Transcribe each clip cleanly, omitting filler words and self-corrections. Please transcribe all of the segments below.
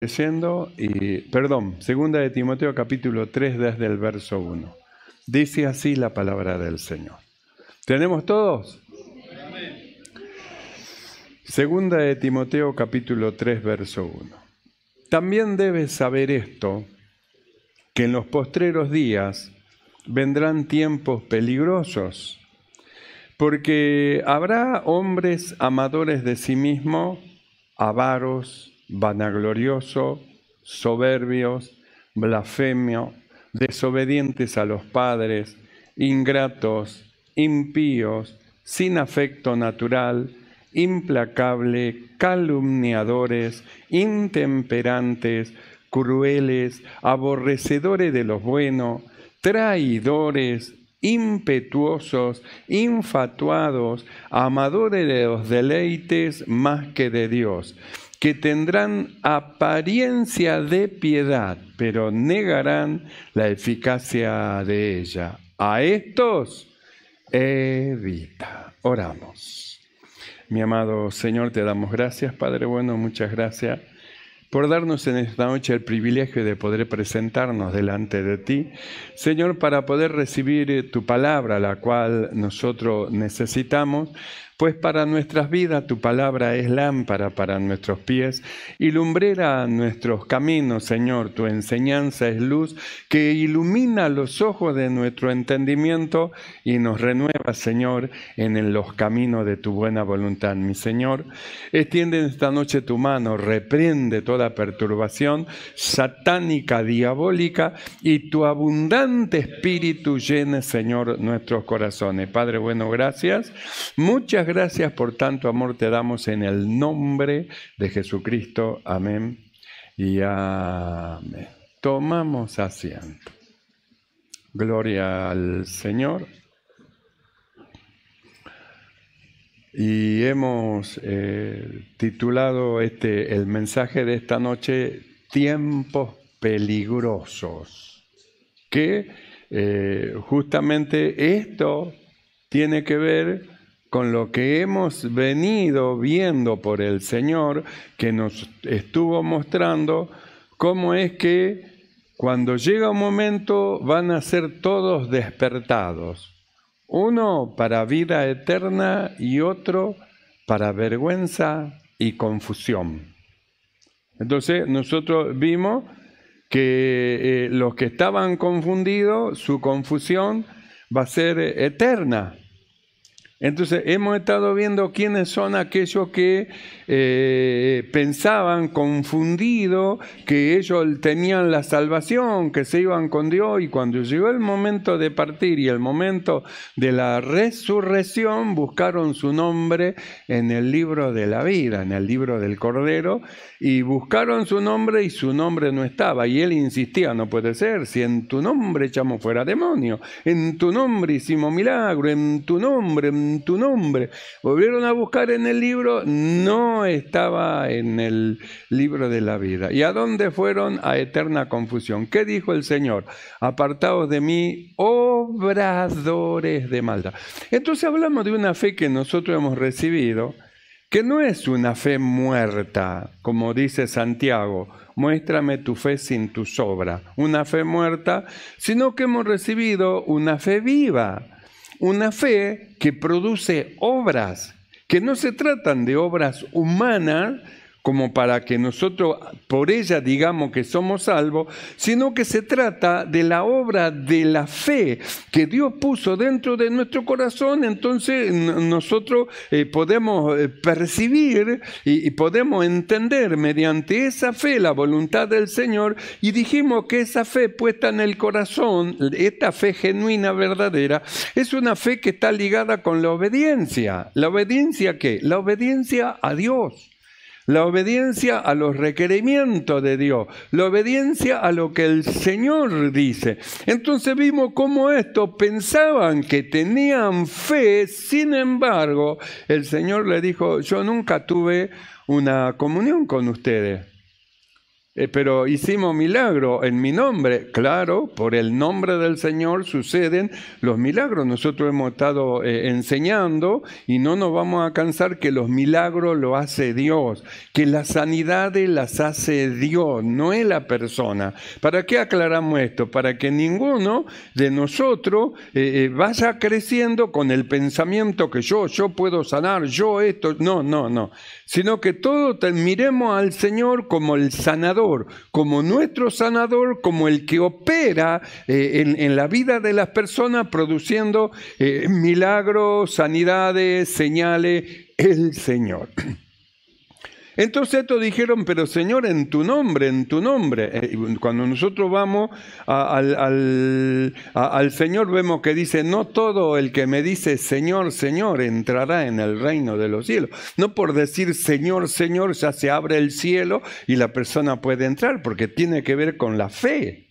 Leyendo, segunda de Timoteo capítulo 3 desde el verso 1. Dice así la palabra del Señor. ¿Tenemos todos? Amén. Segunda de Timoteo capítulo 3 verso 1. También debes saber esto, que en los postreros días vendrán tiempos peligrosos, porque habrá hombres amadores de sí mismos, avaros, vanagloriosos, soberbios, blasfemios, desobedientes a los padres, ingratos, impíos, sin afecto natural, implacables, calumniadores, intemperantes, crueles, aborrecedores de los buenos, traidores, impetuosos, infatuados, amadores de los deleites más que de Dios, que tendrán apariencia de piedad, pero negarán la eficacia de ella. A estos evita. Oramos. Mi amado Señor, te damos gracias, Padre bueno, muchas gracias por darnos en esta noche el privilegio de poder presentarnos delante de ti, Señor, para poder recibir tu palabra, la cual nosotros necesitamos, pues para nuestras vidas tu palabra es lámpara para nuestros pies y lumbrera nuestros caminos, Señor. Tu enseñanza es luz que ilumina los ojos de nuestro entendimiento y nos renueva, Señor, en los caminos de tu buena voluntad. Mi Señor, extiende esta noche tu mano, reprende toda perturbación satánica, diabólica, y tu abundante espíritu llene, Señor, nuestros corazones. Padre bueno, gracias. Muchas gracias por tanto amor te damos en el nombre de Jesucristo. Amén y amén. Tomamos asiento. Gloria al Señor. Y hemos titulado el mensaje de esta noche, Tiempos peligrosos, que justamente esto tiene que ver con lo que hemos venido viendo por el Señor, que nos estuvo mostrando cómo es que cuando llega un momento van a ser todos despertados. Uno para vida eterna y otro para vergüenza y confusión. Entonces nosotros vimos que los que estaban confundidos, su confusión va a ser eterna. Entonces hemos estado viendo quiénes son aquellos que pensaban confundidos, que ellos tenían la salvación, que se iban con Dios, y cuando llegó el momento de partir y el momento de la resurrección, buscaron su nombre en el libro de la vida, en el libro del Cordero, y buscaron su nombre y su nombre no estaba. Y él insistía, no puede ser, si en tu nombre echamos fuera demonios, en tu nombre hicimos milagro, en tu nombre. Volvieron a buscar en el libro, no estaba en el libro de la vida. ¿Y a dónde fueron? A eterna confusión. ¿Qué dijo el Señor? Apartaos de mí, obradores de maldad. Entonces hablamos de una fe que nosotros hemos recibido, que no es una fe muerta, como dice Santiago, muéstrame tu fe sin tus obras, una fe muerta, sino que hemos recibido una fe viva, una fe que produce obras, que no se tratan de obras humanas, como para que nosotros por ella digamos que somos salvos, sino que se trata de la obra de la fe que Dios puso dentro de nuestro corazón. Entonces nosotros podemos percibir y podemos entender mediante esa fe la voluntad del Señor, y dijimos que esa fe puesta en el corazón, esta fe genuina, verdadera, es una fe que está ligada con la obediencia. ¿La obediencia qué? La obediencia a Dios. La obediencia a los requerimientos de Dios, la obediencia a lo que el Señor dice. Entonces vimos cómo estos pensaban que tenían fe, sin embargo, el Señor le dijo, yo nunca tuve una comunión con ustedes. pero hicimos milagro en mi nombre. Claro, por el nombre del Señor suceden los milagros. Nosotros hemos estado enseñando y no nos vamos a cansar que los milagros lo hace Dios, que las sanidades las hace Dios, no es la persona. ¿Para qué aclaramos esto? Para que ninguno de nosotros vaya creciendo con el pensamiento que yo puedo sanar, yo esto. No. Sino que todos miremos al Señor como el sanador, como nuestro sanador, como el que opera en la vida de las personas produciendo milagros, sanidades, señales, el Señor. Entonces estos dijeron, pero Señor, en tu nombre. Cuando nosotros vamos al Señor vemos que dice, no todo el que me dice Señor, Señor, entrará en el reino de los cielos. No por decir Señor, Señor, ya se abre el cielo y la persona puede entrar, porque tiene que ver con la fe.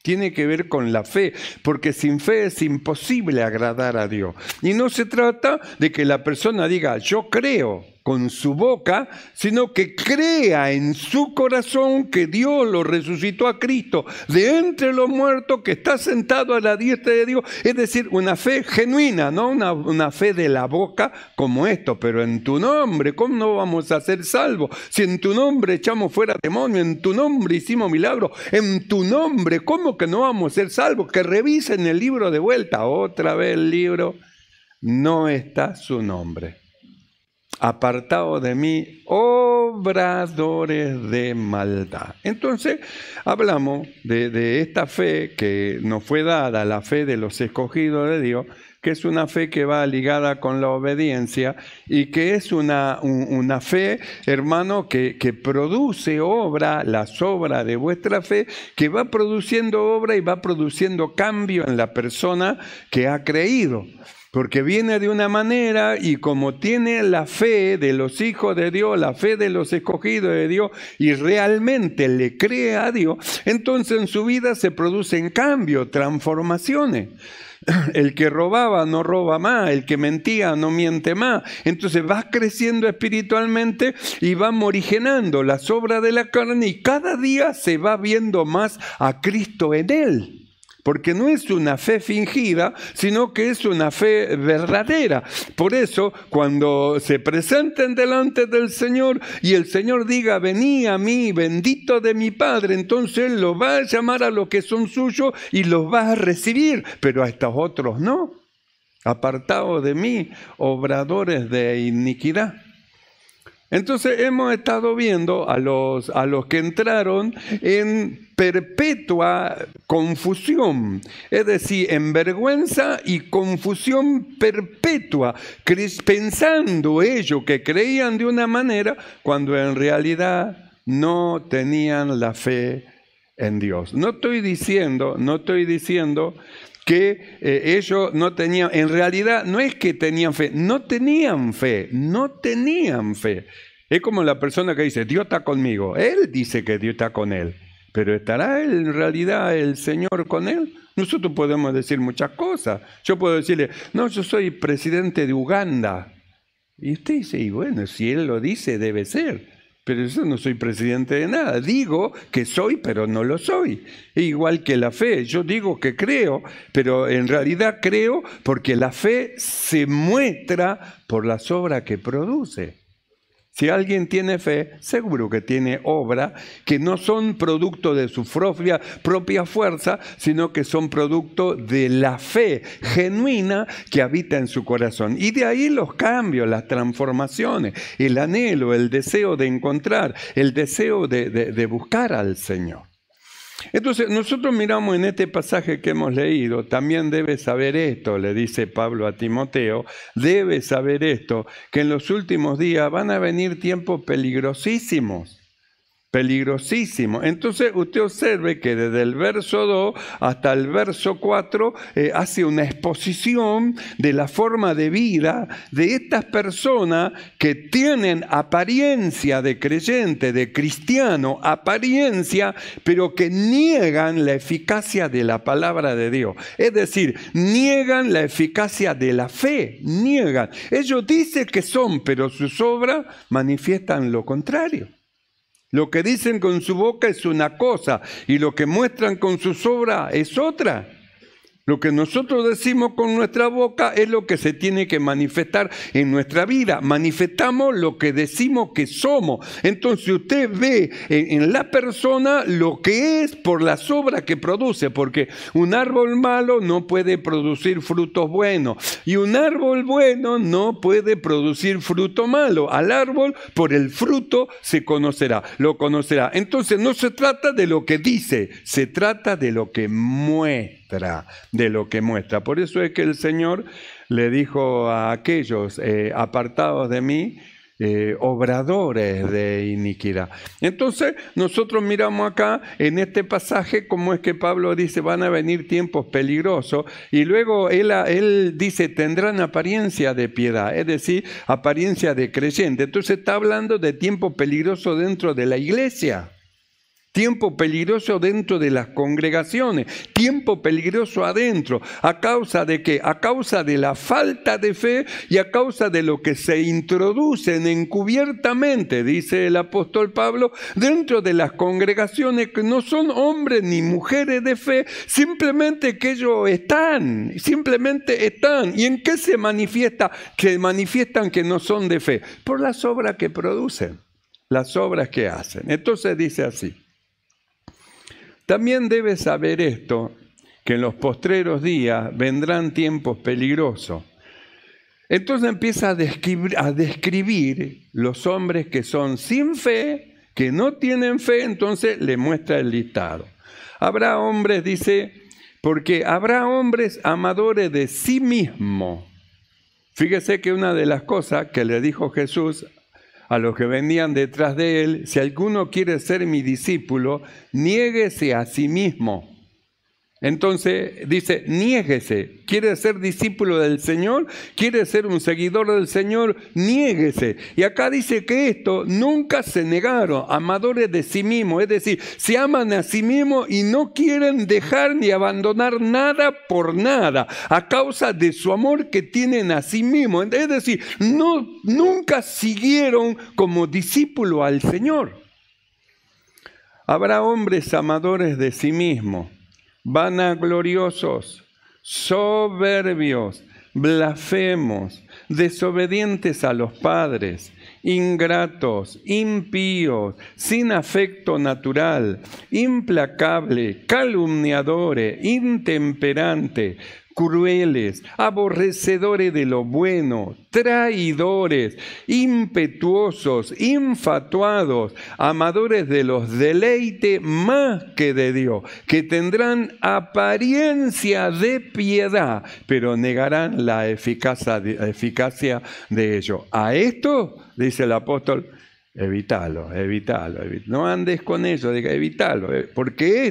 Tiene que ver con la fe, porque sin fe es imposible agradar a Dios. Y no se trata de que la persona diga, yo creo con su boca, sino que crea en su corazón que Dios lo resucitó a Cristo de entre los muertos, que está sentado a la diestra de Dios. Es decir, una fe genuina, no una fe de la boca como esto, pero en tu nombre, ¿cómo no vamos a ser salvos? Si en tu nombre echamos fuera demonios, en tu nombre hicimos milagros, en tu nombre, ¿cómo que no vamos a ser salvos? Que revisen el libro de vuelta, otra vez el libro, no está su nombre. Apartados de mí, obradores de maldad. Entonces, hablamos de esta fe que nos fue dada, la fe de los escogidos de Dios, que es una fe que va ligada con la obediencia y que es una fe, hermano, que produce obra, las obras de vuestra fe, que va produciendo obra y va produciendo cambio en la persona que ha creído. Porque viene de una manera y como tiene la fe de los hijos de Dios, la fe de los escogidos de Dios y realmente le cree a Dios, entonces en su vida se producen cambios, transformaciones. El que robaba no roba más, el que mentía no miente más. Entonces vas creciendo espiritualmente y va morigerando las obras de la carne y cada día se va viendo más a Cristo en él. Porque no es una fe fingida, sino que es una fe verdadera. Por eso, cuando se presenten delante del Señor y el Señor diga, vení a mí, bendito de mi Padre, entonces Él los va a llamar a los que son suyos y los va a recibir, pero a estos otros no. Apartados de mí, obradores de iniquidad. Entonces hemos estado viendo a los que entraron en perpetua confusión, es decir, en vergüenza y confusión perpetua, pensando ellos que creían de una manera cuando en realidad no tenían la fe en Dios. No estoy diciendo que ellos no tenían, en realidad no es que tenían fe, no tenían fe. Es como la persona que dice, Dios está conmigo. Él dice que Dios está con él, pero ¿estará en realidad el Señor con él? Nosotros podemos decir muchas cosas. Yo puedo decirle, no, yo soy presidente de Uganda. Y usted dice, y bueno, si él lo dice, debe ser. Pero yo no soy presidente de nada. Digo que soy, pero no lo soy. Igual que la fe. Yo digo que creo, pero en realidad creo porque la fe se muestra por las obras que produce. Si alguien tiene fe, seguro que tiene obras que no son producto de su propia fuerza, sino que son producto de la fe genuina que habita en su corazón. Y de ahí los cambios, las transformaciones, el anhelo, el deseo de encontrar, el deseo de buscar al Señor. Entonces, nosotros miramos en este pasaje que hemos leído, también debes saber esto, le dice Pablo a Timoteo, debes saber esto, que en los últimos días van a venir tiempos peligrosísimos. Entonces usted observe que desde el verso 2 hasta el verso 4 hace una exposición de la forma de vida de estas personas que tienen apariencia de creyente, de cristiano, apariencia, pero que niegan la eficacia de la palabra de Dios. Es decir, niegan la eficacia de la fe, niegan. Ellos dicen que son, pero sus obras manifiestan lo contrario. Lo que dicen con su boca es una cosa y lo que muestran con sus obras es otra. Lo que nosotros decimos con nuestra boca es lo que se tiene que manifestar en nuestra vida. Manifestamos lo que decimos que somos. Entonces usted ve en la persona lo que es por las obras que produce, porque un árbol malo no puede producir frutos buenos y un árbol bueno no puede producir fruto malo. Al árbol por el fruto se conocerá, lo conocerá. Entonces no se trata de lo que dice, se trata de lo que muestra, de lo que muestra. Por eso es que el Señor le dijo a aquellos apartados de mí, obradores de iniquidad. Entonces nosotros miramos acá en este pasaje cómo es que Pablo dice van a venir tiempos peligrosos y luego él dice tendrán apariencia de piedad, es decir, apariencia de creyente. Entonces está hablando de tiempo peligroso dentro de la iglesia. Tiempo peligroso dentro de las congregaciones, tiempo peligroso adentro. ¿A causa de qué? A causa de la falta de fe y a causa de lo que se introducen encubiertamente, dice el apóstol Pablo, dentro de las congregaciones que no son hombres ni mujeres de fe, simplemente que ellos simplemente están. ¿Y en qué se manifiesta? Que manifiestan que no son de fe. Por las obras que producen, las obras que hacen. Entonces dice así. También debes saber esto, que en los postreros días vendrán tiempos peligrosos. Entonces empieza a describir los hombres que son sin fe, que no tienen fe, entonces le muestra el listado. Habrá hombres, dice, porque habrá hombres amadores de sí mismo. Fíjese que una de las cosas que le dijo Jesús a los que venían detrás de él, si alguno quiere ser mi discípulo, niéguese a sí mismo. Entonces dice, niéguese. ¿Quiere ser discípulo del Señor? ¿Quiere ser un seguidor del Señor? Niéguese. Y acá dice que esto nunca se negaron, amadores de sí mismos. Es decir, se aman a sí mismos y no quieren dejar ni abandonar nada por nada, a causa de su amor que tienen a sí mismos. Es decir, nunca siguieron como discípulo al Señor. Habrá hombres amadores de sí mismos, vanagloriosos, soberbios, blasfemos, desobedientes a los padres, ingratos, impíos, sin afecto natural, implacables, calumniadores, intemperantes, crueles, aborrecedores de lo bueno, traidores, impetuosos, infatuados, amadores de los deleites más que de Dios, que tendrán apariencia de piedad, pero negarán la eficacia de ello. A esto, dice el apóstol, evítalo. No andes con ellos, evítalo. Porque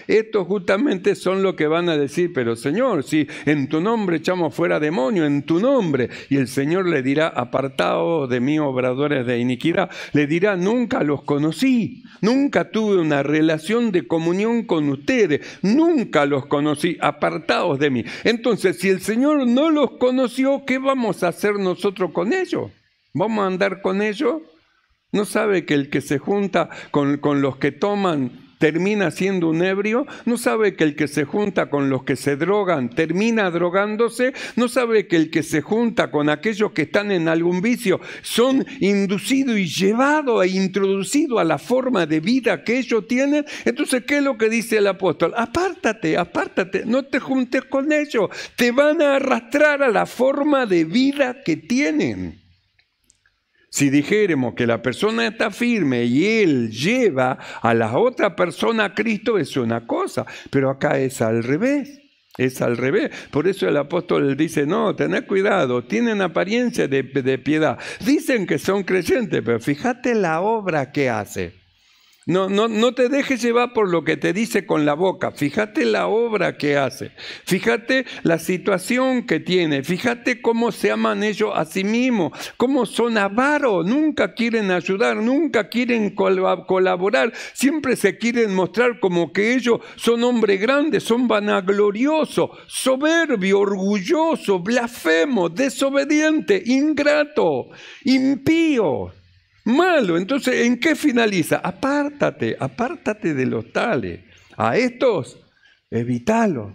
esto justamente son lo que van a decir, pero Señor, si en tu nombre echamos fuera demonios, en tu nombre. Y el Señor le dirá, apartaos de mí, obradores de iniquidad. Le dirá, nunca los conocí, nunca tuve una relación de comunión con ustedes, nunca los conocí, apartaos de mí. Entonces, si el Señor no los conoció, ¿qué vamos a hacer nosotros con ellos? ¿Vamos a andar con ellos? ¿No sabe que el que se junta con los que toman termina siendo un ebrio? ¿No sabe que el que se junta con los que se drogan termina drogándose? ¿No sabe que el que se junta con aquellos que están en algún vicio son inducidos y llevados e introducidos a la forma de vida que ellos tienen? Entonces, ¿qué es lo que dice el apóstol? Apártate, no te juntes con ellos, te van a arrastrar a la forma de vida que tienen. Si dijéramos que la persona está firme y él lleva a la otra persona a Cristo, es una cosa, pero acá es al revés. Es al revés. Por eso el apóstol dice, no, tened cuidado, tienen apariencia de piedad. Dicen que son creyentes, pero fíjate la obra que hace. No te dejes llevar por lo que te dice con la boca. Fíjate la obra que hace. Fíjate la situación que tiene. Fíjate cómo se aman ellos a sí mismos. Cómo son avaros. Nunca quieren ayudar. Nunca quieren colaborar. Siempre se quieren mostrar como que ellos son hombres grandes. Son vanagloriosos, soberbios, orgullosos, blasfemos, desobedientes, ingratos, impíos. Malo. Entonces, ¿en qué finaliza? Apártate de los tales. A estos, evítalo.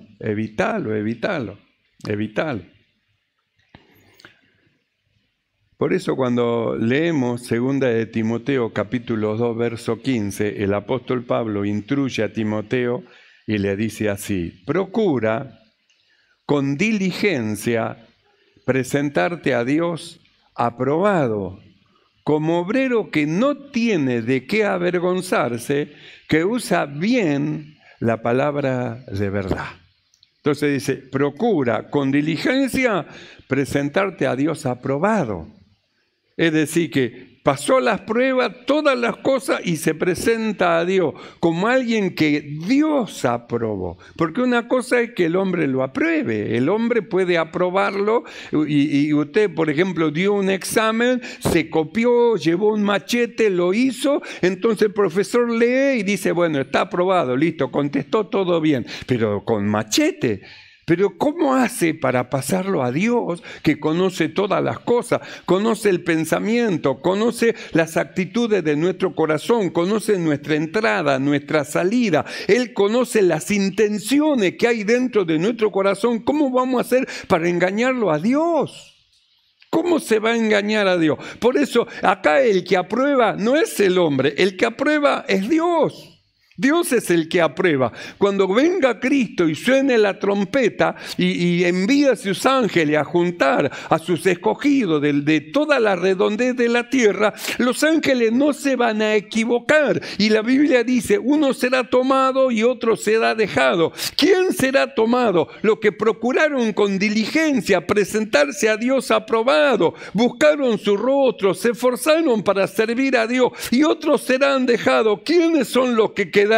Por eso cuando leemos 2 de Timoteo capítulo 2 verso 15, el apóstol Pablo instruye a Timoteo y le dice así: procura con diligencia presentarte a Dios aprobado, como obrero que no tiene de qué avergonzarse, que usa bien la palabra de verdad. Entonces dice, procura con diligencia presentarte a Dios aprobado. Es decir, que pasó las pruebas, todas las cosas y se presenta a Dios como alguien que Dios aprobó. Porque una cosa es que el hombre lo apruebe. El hombre puede aprobarlo y usted, por ejemplo, dio un examen, se copió, llevó un machete, lo hizo. Entonces el profesor lee y dice, bueno, está aprobado, listo, contestó todo bien. Pero con machete. Pero ¿cómo hace para pasarlo a Dios, que conoce todas las cosas, conoce el pensamiento, conoce las actitudes de nuestro corazón, conoce nuestra entrada, nuestra salida? Él conoce las intenciones que hay dentro de nuestro corazón. ¿Cómo vamos a hacer para engañarlo a Dios? ¿Cómo se va a engañar a Dios? Por eso acá el que aprueba no es el hombre, el que aprueba es Dios. Dios es el que aprueba. Cuando venga Cristo y suene la trompeta y envíe a sus ángeles a juntar a sus escogidos de toda la redondez de la tierra, los ángeles no se van a equivocar. Y la Biblia dice, uno será tomado y otro será dejado. ¿Quién será tomado? Los que procuraron con diligencia presentarse a Dios aprobado, buscaron su rostro, se esforzaron para servir a Dios, y otros serán dejados. ¿Quiénes son los que quedarán?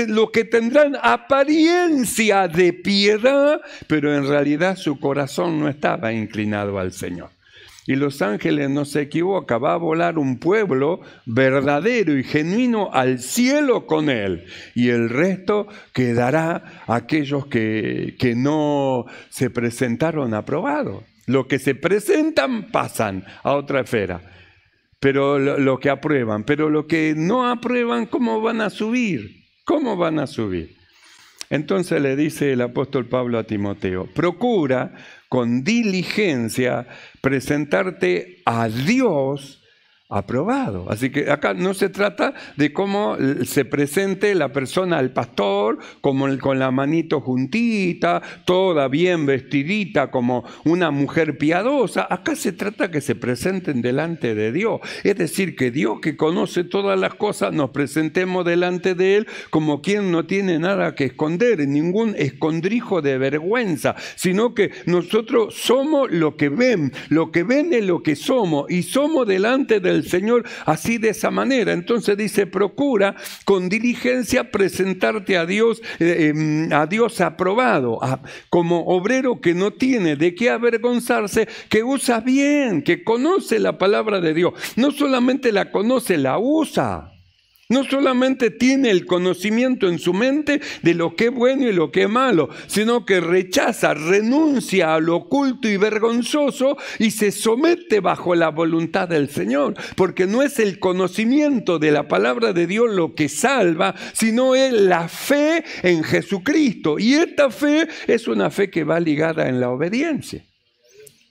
Los que tendrán apariencia de piedad, pero en realidad su corazón no estaba inclinado al Señor. Y los ángeles no se equivocan, va a volar un pueblo verdadero y genuino al cielo con él. Y el resto quedará aquellos que no se presentaron aprobados. Los que se presentan pasan a otra esfera. Pero lo que aprueban, pero lo que no aprueban, ¿cómo van a subir? ¿Cómo van a subir? Entonces le dice el apóstol Pablo a Timoteo, procura con diligencia presentarte a Dios aprobado. Así que acá no se trata de cómo se presente la persona al pastor, como con la manito juntita, toda bien vestidita como una mujer piadosa. Acá se trata que se presenten delante de Dios. Es decir, que Dios, que conoce todas las cosas, nos presentemos delante de Él como quien no tiene nada que esconder, ningún escondrijo de vergüenza, sino que nosotros somos lo que ven es lo que somos, y somos delante del Señor así, de esa manera. Entonces dice, procura con diligencia presentarte a Dios aprobado, como obrero que no tiene de qué avergonzarse, que usa bien, que conoce la palabra de Dios. No solamente la conoce, la usa. No solamente tiene el conocimiento en su mente de lo que es bueno y lo que es malo, sino que rechaza, renuncia a lo oculto y vergonzoso y se somete bajo la voluntad del Señor. Porque no es el conocimiento de la palabra de Dios lo que salva, sino es la fe en Jesucristo. Y esta fe es una fe que va ligada en la obediencia.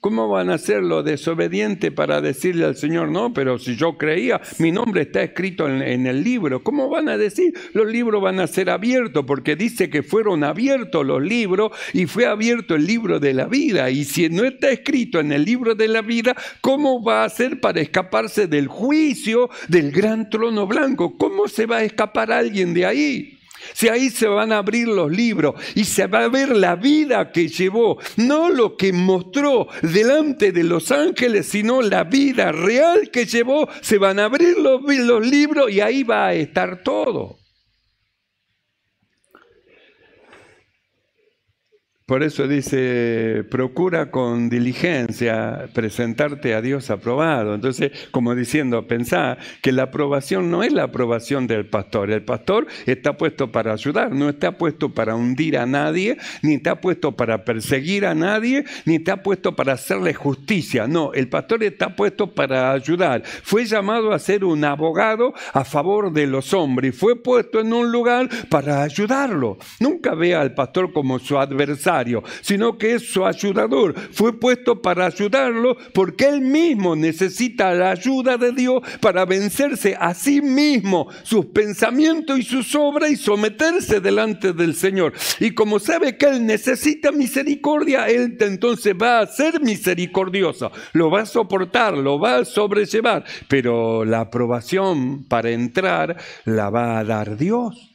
¿Cómo van a ser los desobedientes para decirle al Señor, no, pero si yo creía, mi nombre está escrito en el libro? ¿Cómo van a decir? Los libros van a ser abiertos, porque dice que fueron abiertos los libros y fue abierto el libro de la vida. Y si no está escrito en el libro de la vida, ¿cómo va a hacer para escaparse del juicio del gran trono blanco? ¿Cómo se va a escapar alguien de ahí? Si ahí se van a abrir los libros y se va a ver la vida que llevó, no lo que mostró delante de los ángeles, sino la vida real que llevó, se van a abrir los libros y ahí va a estar todo. Por eso dice, procura con diligencia presentarte a Dios aprobado. Entonces, como diciendo, pensá que la aprobación no es la aprobación del pastor. El pastor está puesto para ayudar, no está puesto para hundir a nadie, ni está puesto para perseguir a nadie, ni está puesto para hacerle justicia. No, el pastor está puesto para ayudar. Fue llamado a ser un abogado a favor de los hombres y fue puesto en un lugar para ayudarlo. Nunca vea al pastor como su adversario, sino que es su ayudador. Fue puesto para ayudarlo porque él mismo necesita la ayuda de Dios para vencerse a sí mismo, sus pensamientos y sus obras, y someterse delante del Señor. Y como sabe que él necesita misericordia, él entonces va a ser misericordioso, lo va a soportar, lo va a sobrellevar, pero la aprobación para entrar la va a dar Dios.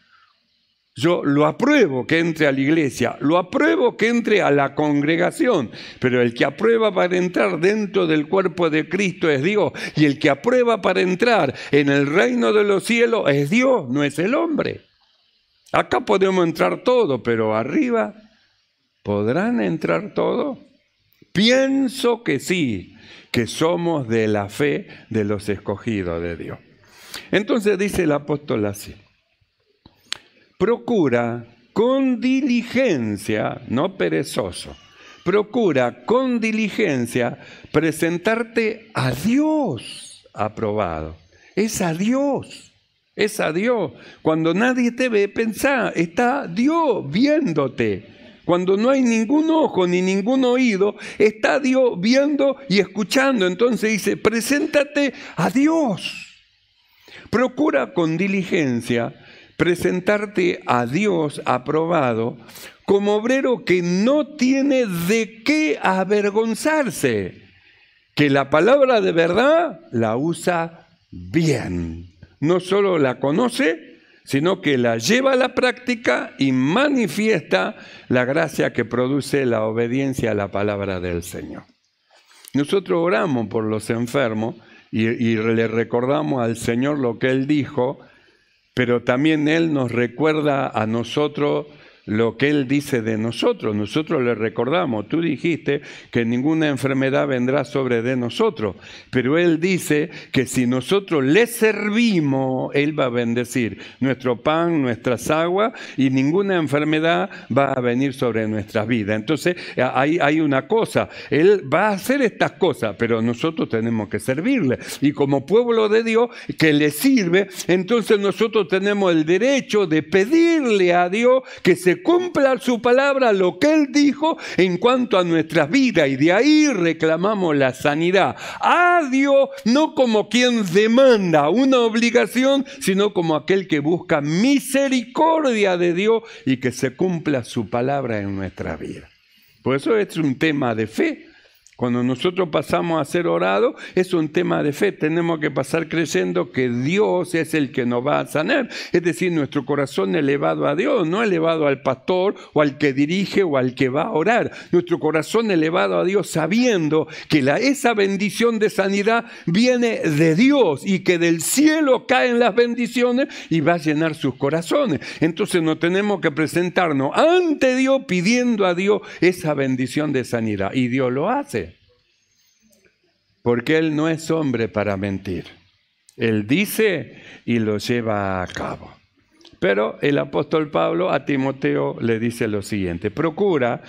Yo lo apruebo que entre a la iglesia, lo apruebo que entre a la congregación, pero el que aprueba para entrar dentro del cuerpo de Cristo es Dios, y el que aprueba para entrar en el reino de los cielos es Dios, no es el hombre. Acá podemos entrar todo, pero arriba, ¿podrán entrar todos? Pienso que sí, que somos de la fe de los escogidos de Dios. Entonces dice el apóstol así: procura con diligencia, no perezoso, procura con diligencia presentarte a Dios aprobado. Es a Dios, es a Dios. Cuando nadie te ve, pensá, está Dios viéndote. Cuando no hay ningún ojo ni ningún oído, está Dios viendo y escuchando. Entonces dice, preséntate a Dios. Procura con diligencia presentarte a Dios aprobado como obrero que no tiene de qué avergonzarse, que la palabra de verdad la usa bien. No solo la conoce, sino que la lleva a la práctica y manifiesta la gracia que produce la obediencia a la palabra del Señor. Nosotros oramos por los enfermos y le recordamos al Señor lo que Él dijo, pero también Él nos recuerda a nosotros lo que Él dice de nosotros. Nosotros le recordamos, tú dijiste que ninguna enfermedad vendrá sobre de nosotros, pero Él dice que si nosotros le servimos, Él va a bendecir nuestro pan, nuestras aguas, y ninguna enfermedad va a venir sobre nuestras vidas. Entonces hay una cosa, Él va a hacer estas cosas, pero nosotros tenemos que servirle, y como pueblo de Dios que le sirve, entonces nosotros tenemos el derecho de pedirle a Dios que se cumpla su palabra, lo que Él dijo en cuanto a nuestras vidas, y de ahí reclamamos la sanidad a Dios, no como quien demanda una obligación, sino como aquel que busca misericordia de Dios y que se cumpla su palabra en nuestra vida. Por eso es un tema de fe. Cuando nosotros pasamos a ser orados, es un tema de fe. Tenemos que pasar creyendo que Dios es el que nos va a sanar. Es decir, nuestro corazón elevado a Dios, no elevado al pastor o al que dirige o al que va a orar. Nuestro corazón elevado a Dios sabiendo que esa bendición de sanidad viene de Dios y que del cielo caen las bendiciones y va a llenar sus corazones. Entonces no tenemos que presentarnos ante Dios pidiendo a Dios esa bendición de sanidad. Y Dios lo hace. Porque Él no es hombre para mentir. Él dice y lo lleva a cabo. Pero el apóstol Pablo a Timoteo le dice lo siguiente: procura,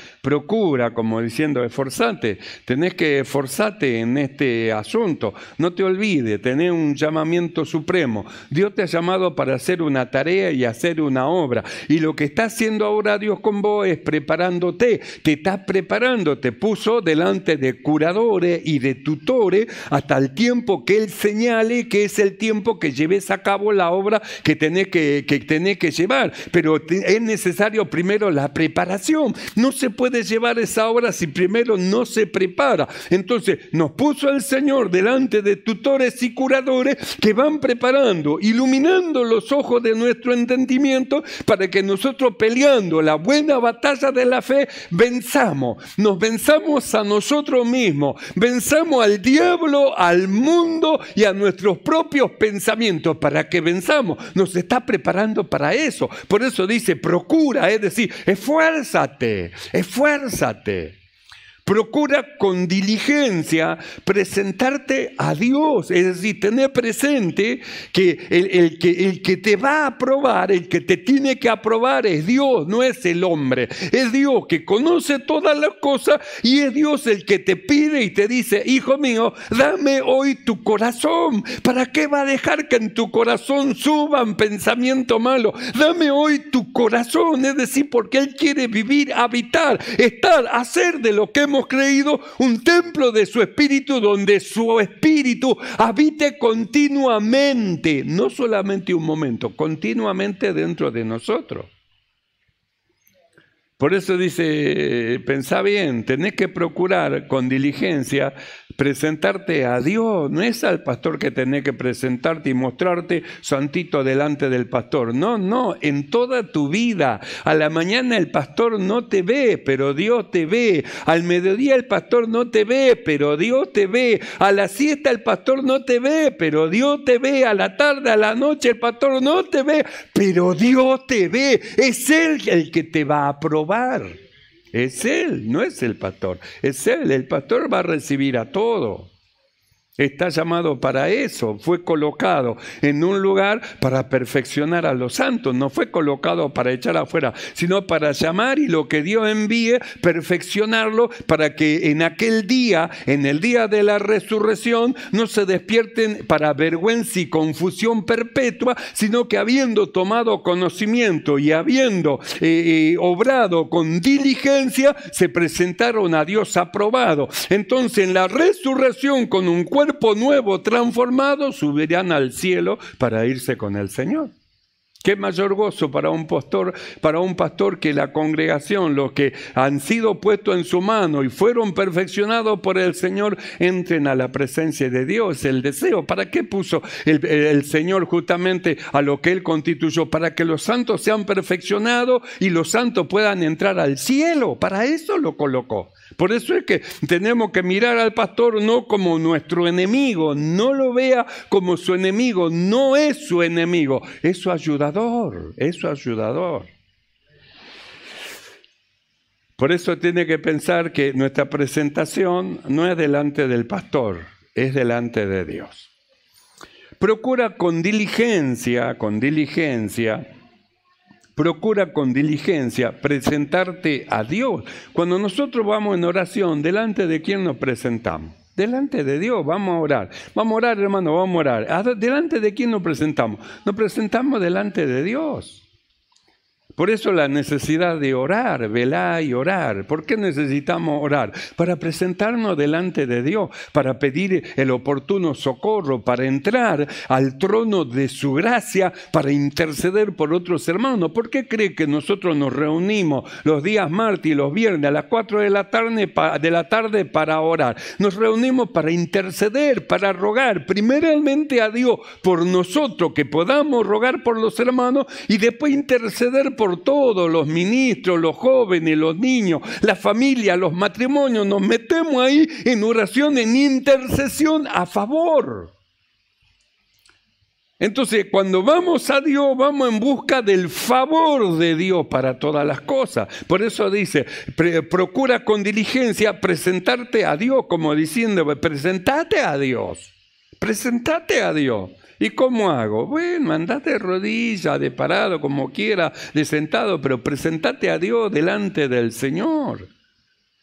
como diciendo, esforzate, tenés que esforzarte en este asunto, no te olvides, tenés un llamamiento supremo, Dios te ha llamado para hacer una tarea y hacer una obra, y lo que está haciendo ahora Dios con vos es preparándote, te está preparando, te puso delante de curadores y de tutores hasta el tiempo que Él señale que es el tiempo que lleves a cabo la obra que tenés que llevar, pero es necesario primero la preparación. No se puede llevar esa obra si primero no se prepara. Entonces nos puso el Señor delante de tutores y curadores que van preparando, iluminando los ojos de nuestro entendimiento para que nosotros, peleando la buena batalla de la fe, nos venzamos a nosotros mismos, venzamos al diablo, al mundo y a nuestros propios pensamientos. Para que venzamos, nos está preparando para eso. Por eso dice, procura, es decir, esfuérzate, esfuérzate. Procura con diligencia presentarte a Dios, es decir, tener presente que el que te va a aprobar, el que te tiene que aprobar es Dios, no es el hombre. Es Dios que conoce todas las cosas y es Dios el que te pide y te dice, hijo mío, dame hoy tu corazón. ¿Para qué va a dejar que en tu corazón suban pensamientos malos? Dame hoy tu corazón, es decir, porque Él quiere vivir, habitar, estar, hacer de lo que hemos creído un templo de su espíritu, donde su espíritu habite continuamente, no solamente un momento, continuamente dentro de nosotros. Por eso dice, pensá bien, tenés que procurar con diligencia presentarte a Dios. No es al pastor que tenés que presentarte y mostrarte santito delante del pastor. No, no, en toda tu vida. A la mañana el pastor no te ve, pero Dios te ve. Al mediodía el pastor no te ve, pero Dios te ve. A la siesta el pastor no te ve, pero Dios te ve. A la tarde, a la noche el pastor no te ve, pero Dios te ve. Es Él el que te va a aprobar. Es Él, no es el pastor, es Él. El pastor va a recibir a todo. Está llamado para eso, fue colocado en un lugar para perfeccionar a los santos, no fue colocado para echar afuera, sino para llamar y lo que Dios envíe, perfeccionarlo para que en aquel día, en el día de la resurrección, no se despierten para vergüenza y confusión perpetua, sino que habiendo tomado conocimiento y habiendo obrado con diligencia, se presentaron a Dios aprobado. Entonces en la resurrección con un cuerpo nuevo, transformado, subirán al cielo para irse con el Señor. Qué mayor gozo para un pastor que la congregación, los que han sido puestos en su mano y fueron perfeccionados por el Señor, entren a la presencia de Dios. El deseo, ¿para qué puso el Señor justamente a lo que Él constituyó? Para que los santos sean perfeccionados y los santos puedan entrar al cielo. Para eso lo colocó. Por eso es que tenemos que mirar al pastor no como nuestro enemigo, no lo vea como su enemigo, no es su enemigo, es su ayudador, es su ayudador. Por eso tiene que pensar que nuestra presentación no es delante del pastor, es delante de Dios. Procura con diligencia, procura con diligencia presentarte a Dios. Cuando nosotros vamos en oración, ¿delante de quién nos presentamos? Delante de Dios, vamos a orar. Vamos a orar, hermano, vamos a orar. ¿Delante de quién nos presentamos? Nos presentamos delante de Dios. Por eso la necesidad de orar, velar y orar. ¿Por qué necesitamos orar? Para presentarnos delante de Dios, para pedir el oportuno socorro, para entrar al trono de su gracia, para interceder por otros hermanos. ¿Por qué cree que nosotros nos reunimos los días martes y los viernes a las 4 de la tarde para orar? Nos reunimos para interceder, para rogar primeramente a Dios por nosotros, que podamos rogar por los hermanos y después interceder por todos los ministros, los jóvenes, los niños, la familia, los matrimonios. Nos metemos ahí en oración, en intercesión a favor. Entonces, cuando vamos a Dios, vamos en busca del favor de Dios para todas las cosas. Por eso dice, procura con diligencia presentarte a Dios, como diciendo, presentate a Dios, presentate a Dios. ¿Y cómo hago? Bueno, andate de rodillas, de parado, como quiera, de sentado, pero presentate a Dios delante del Señor.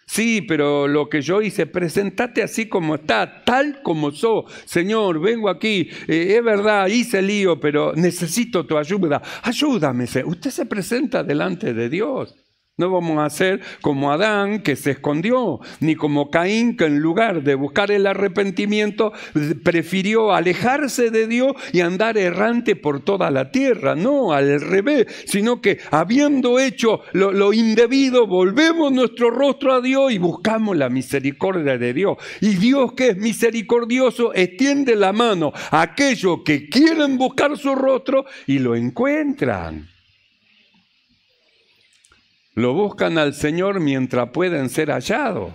Sí, pero lo que yo hice, presentate así como está, tal como sos. Señor, vengo aquí, es verdad, hice lío, pero necesito tu ayuda. Ayúdame. Usted se presenta delante de Dios. No vamos a ser como Adán, que se escondió, ni como Caín, que en lugar de buscar el arrepentimiento, prefirió alejarse de Dios y andar errante por toda la tierra. No, al revés, sino que habiendo hecho lo indebido, volvemos nuestro rostro a Dios y buscamos la misericordia de Dios. Y Dios, que es misericordioso, extiende la mano a aquellos que quieren buscar su rostro y lo encuentran. Lo buscan al Señor mientras pueden ser hallados.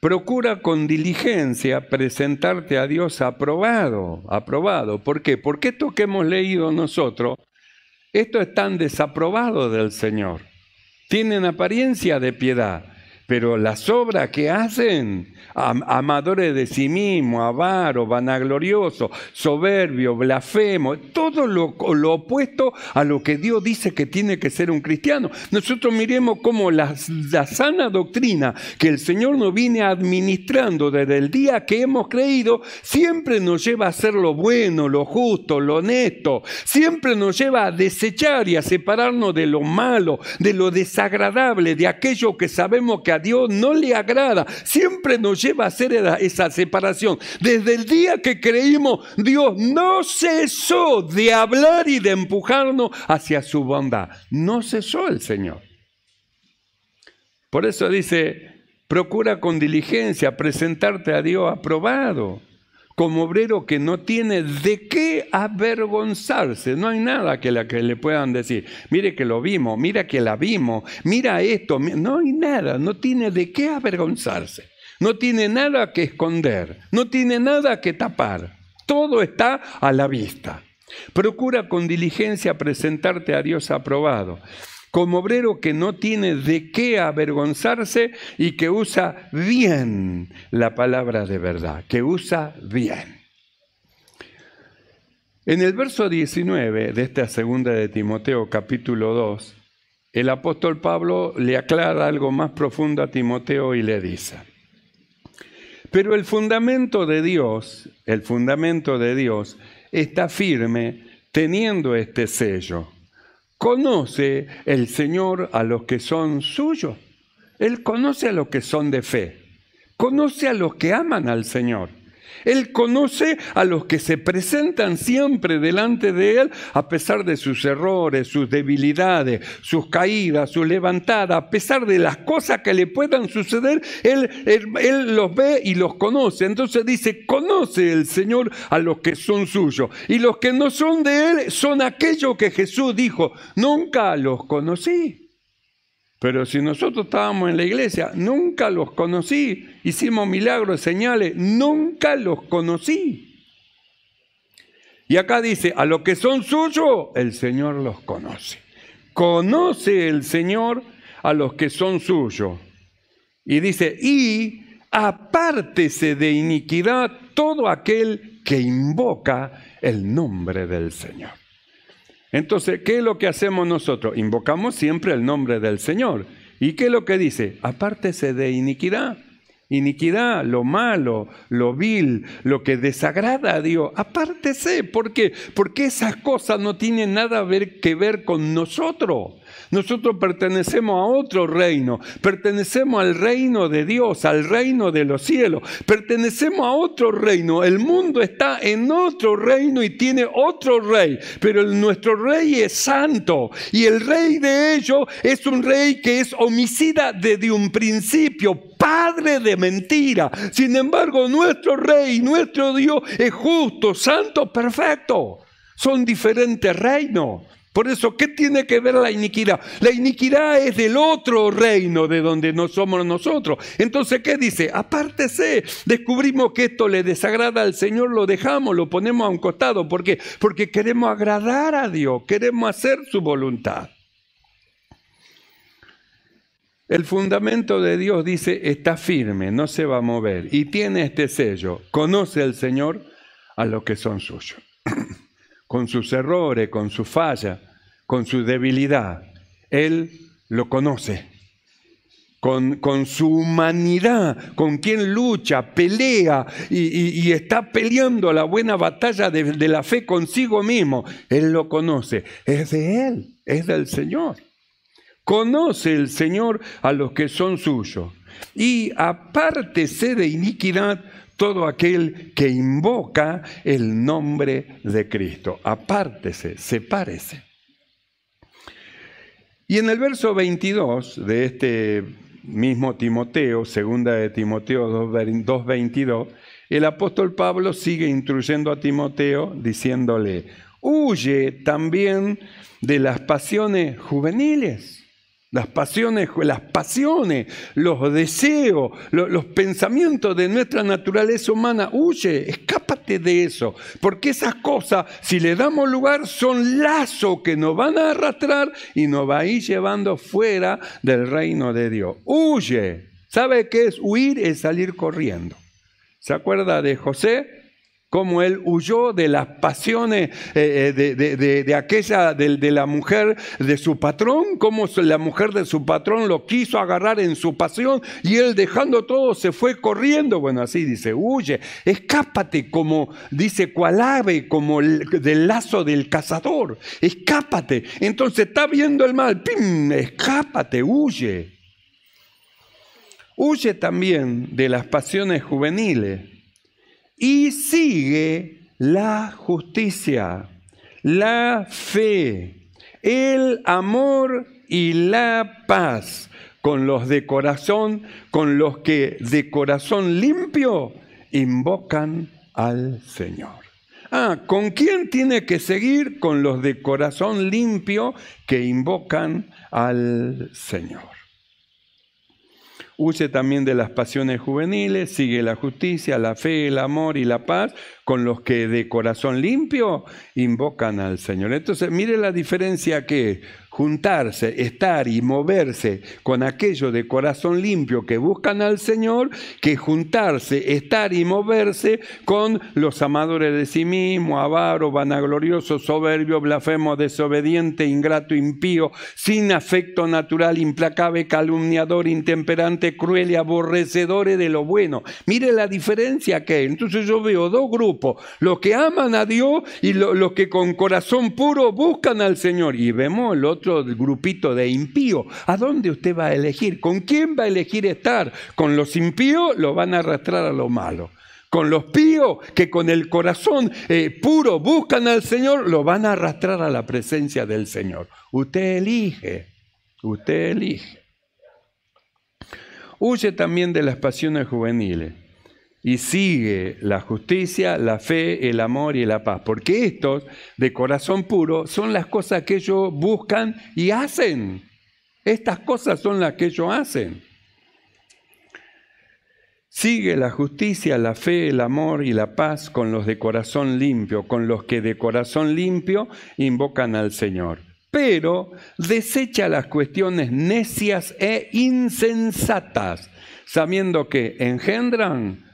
Procura con diligencia presentarte a Dios aprobado. ¿Aprobado? ¿Por qué? Porque esto que hemos leído nosotros, esto es tan desaprobado del Señor. Tienen apariencia de piedad, pero las obras que hacen, amadores de sí mismo, avaro, vanaglorioso, soberbio, blasfemo, todo lo opuesto a lo que Dios dice que tiene que ser un cristiano. Nosotros miremos cómo la sana doctrina que el Señor nos viene administrando desde el día que hemos creído, siempre nos lleva a hacer lo bueno, lo justo, lo honesto, siempre nos lleva a desechar y a separarnos de lo malo, de lo desagradable, de aquello que sabemos que a Dios no le agrada. Siempre nos lleva a hacer esa separación. Desde el día que creímos, Dios no cesó de hablar y de empujarnos hacia su bondad. No cesó el Señor. Por eso dice, procura con diligencia presentarte a Dios aprobado, como obrero que no tiene de qué avergonzarse. No hay nada que le puedan decir, mire que lo vimos, mira que la vimos, mira esto. No hay nada, no tiene de qué avergonzarse. No tiene nada que esconder, no tiene nada que tapar. Todo está a la vista. Procura con diligencia presentarte a Dios aprobado, como obrero que no tiene de qué avergonzarse y que usa bien la palabra de verdad, que usa bien. En el verso 19 de esta segunda de Timoteo, capítulo 2, el apóstol Pablo le aclara algo más profundo a Timoteo y le dice: pero el fundamento de Dios está firme teniendo este sello. Conoce el Señor a los que son suyos. Él conoce a los que son de fe. Conoce a los que aman al Señor. Él conoce a los que se presentan siempre delante de Él a pesar de sus errores, sus debilidades, sus caídas, sus levantadas, a pesar de las cosas que le puedan suceder, Él los ve y los conoce. Entonces dice, conoce el Señor a los que son suyos. Y los que no son de Él son aquellos que Jesús dijo, nunca los conocí. Pero si nosotros estábamos en la iglesia, nunca los conocí. Hicimos milagros, señales, nunca los conocí. Y acá dice, a los que son suyos, el Señor los conoce. Conoce el Señor a los que son suyos. Y dice, y apártese de iniquidad todo aquel que invoca el nombre del Señor. Entonces, ¿qué es lo que hacemos nosotros? Invocamos siempre el nombre del Señor. ¿Y qué es lo que dice? Apártese de iniquidad. Iniquidad, lo malo, lo vil, lo que desagrada a Dios. Apártese. ¿Por qué? Porque esas cosas no tienen nada que ver con nosotros. Nosotros pertenecemos a otro reino, pertenecemos al reino de Dios, al reino de los cielos, pertenecemos a otro reino. El mundo está en otro reino y tiene otro rey, pero nuestro rey es santo y el rey de ellos es un rey que es homicida desde un principio, padre de mentira. Sin embargo, nuestro rey, nuestro Dios es justo, santo, perfecto. Son diferentes reinos. Por eso, ¿qué tiene que ver la iniquidad? La iniquidad es del otro reino de donde no somos nosotros. Entonces, ¿qué dice? Apártese. Descubrimos que esto le desagrada al Señor, lo dejamos, lo ponemos a un costado. ¿Por qué? Porque queremos agradar a Dios, queremos hacer su voluntad. El fundamento de Dios, dice, está firme, no se va a mover. Y tiene este sello. Conoce el Señor a los que son suyos. Con sus errores, con sus fallas, con su debilidad. Él lo conoce. Con su humanidad, con quien lucha, pelea y está peleando la buena batalla de la fe consigo mismo. Él lo conoce. Es de Él, es del Señor. Conoce el Señor a los que son suyos. Y apártese de iniquidad todo aquel que invoca el nombre de Cristo. Apártese, sepárese. Y en el verso 22 de este mismo Timoteo, segunda de Timoteo 2:22, el apóstol Pablo sigue instruyendo a Timoteo diciéndole, huye también de las pasiones juveniles. Las pasiones, los deseos, los pensamientos de nuestra naturaleza humana, huye, escápate de eso. Porque esas cosas, si le damos lugar, son lazos que nos van a arrastrar y nos va a ir llevando fuera del reino de Dios. Huye. ¿Sabe qué es huir? Es salir corriendo. ¿Se acuerda de José? Cómo él huyó de las pasiones de la mujer de su patrón, cómo la mujer de su patrón lo quiso agarrar en su pasión y él dejando todo se fue corriendo. Bueno, así dice, huye, escápate, como dice, cual ave, como del lazo del cazador, escápate. Entonces está viendo el mal, ¡pim!, escápate, huye. Huye también de las pasiones juveniles. Y sigue la justicia, la fe, el amor y la paz con los que de corazón limpio invocan al Señor. ¿Con quién tiene que seguir? Con los de corazón limpio que invocan al Señor. Huye también de las pasiones juveniles, sigue la justicia, la fe, el amor y la paz con los que de corazón limpio invocan al Señor. Entonces, mire la diferencia que es juntarse, estar y moverse con aquellos de corazón limpio que buscan al Señor, que juntarse, estar y moverse con los amadores de sí mismos, avaros, vanagloriosos, soberbios, blasfemos, desobediente, ingrato, impío, sin afecto natural, implacable, calumniador, intemperante, cruel y aborrecedores de lo bueno. Mire la diferencia que hay. Entonces yo veo dos grupos, los que aman a Dios y los que con corazón puro buscan al Señor. Y vemos el otro grupito de impíos. ¿A dónde usted va a elegir? ¿Con quién va a elegir estar? ¿Con los impíos? Lo van a arrastrar a lo malo. Con los píos que con el corazón puro buscan al Señor, lo van a arrastrar a la presencia del Señor. Usted elige. Usted elige. Huye también de las pasiones juveniles y sigue la justicia, la fe, el amor y la paz. Porque estos, de corazón puro, son las cosas que ellos buscan y hacen. Estas cosas son las que ellos hacen. Sigue la justicia, la fe, el amor y la paz con los de corazón limpio, con los que de corazón limpio invocan al Señor. Pero desecha las cuestiones necias e insensatas, sabiendo que engendran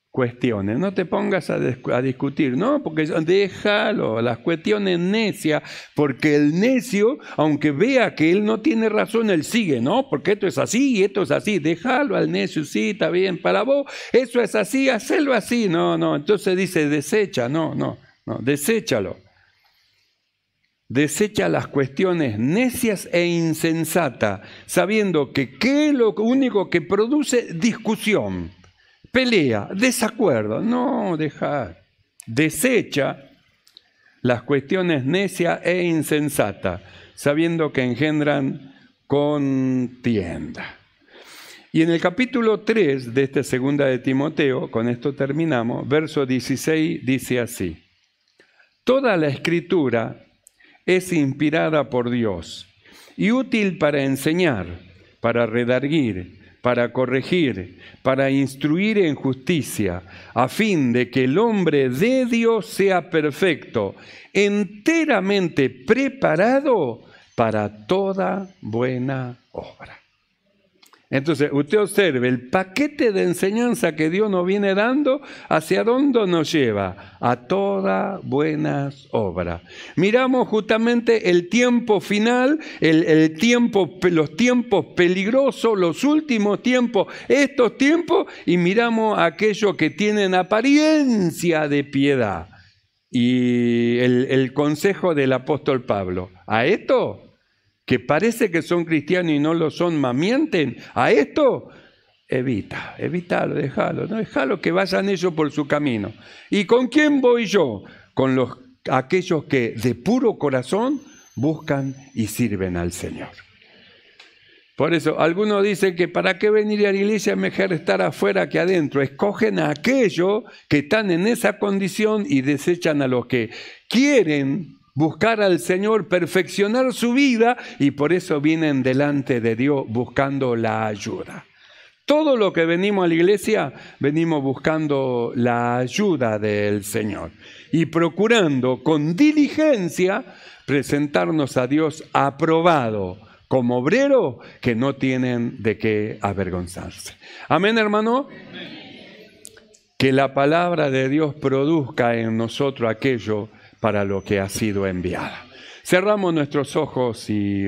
cuestiones. No te pongas a discutir, ¿no? Porque déjalo, las cuestiones necias, porque el necio, aunque vea que él no tiene razón, él sigue, ¿no? Porque esto es así y esto es así. Déjalo al necio, sí, está bien. Para vos, eso es así, hacelo así. No. Entonces dice, desecha, no, deséchalo. Desecha las cuestiones necias e insensatas, sabiendo que es lo único que produce discusión, pelea, desacuerdo. No, dejar. Desecha las cuestiones necias e insensatas, sabiendo que engendran contienda. Y en el capítulo 3 de esta segunda de Timoteo, con esto terminamos, verso 16 dice así: toda la escritura es inspirada por Dios y útil para enseñar, para redarguir, para corregir, para instruir en justicia, a fin de que el hombre de Dios sea perfecto, enteramente preparado para toda buena obra. Entonces, usted observe el paquete de enseñanza que Dios nos viene dando, ¿hacia dónde nos lleva? A todas buenas obras. Miramos justamente el tiempo final, los tiempos peligrosos, los últimos tiempos, estos tiempos, y miramos aquellos que tienen apariencia de piedad. Y el consejo del apóstol Pablo, a esto, que parece que son cristianos y no lo son, más mienten, a esto, evítalo, déjalo que vayan ellos por su camino. ¿Y con quién voy yo? Con aquellos que de puro corazón buscan y sirven al Señor. Por eso, algunos dicen que para qué venir a la iglesia es mejor estar afuera que adentro. Escogen a aquellos que están en esa condición y desechan a los que quieren buscar al Señor, perfeccionar su vida, y por eso vienen delante de Dios buscando la ayuda. Todo lo que venimos a la iglesia, venimos buscando la ayuda del Señor y procurando con diligencia presentarnos a Dios aprobado como obrero que no tienen de qué avergonzarse. Amén, hermano. Que la palabra de Dios produzca en nosotros aquello para lo que ha sido enviada. Cerramos nuestros ojos y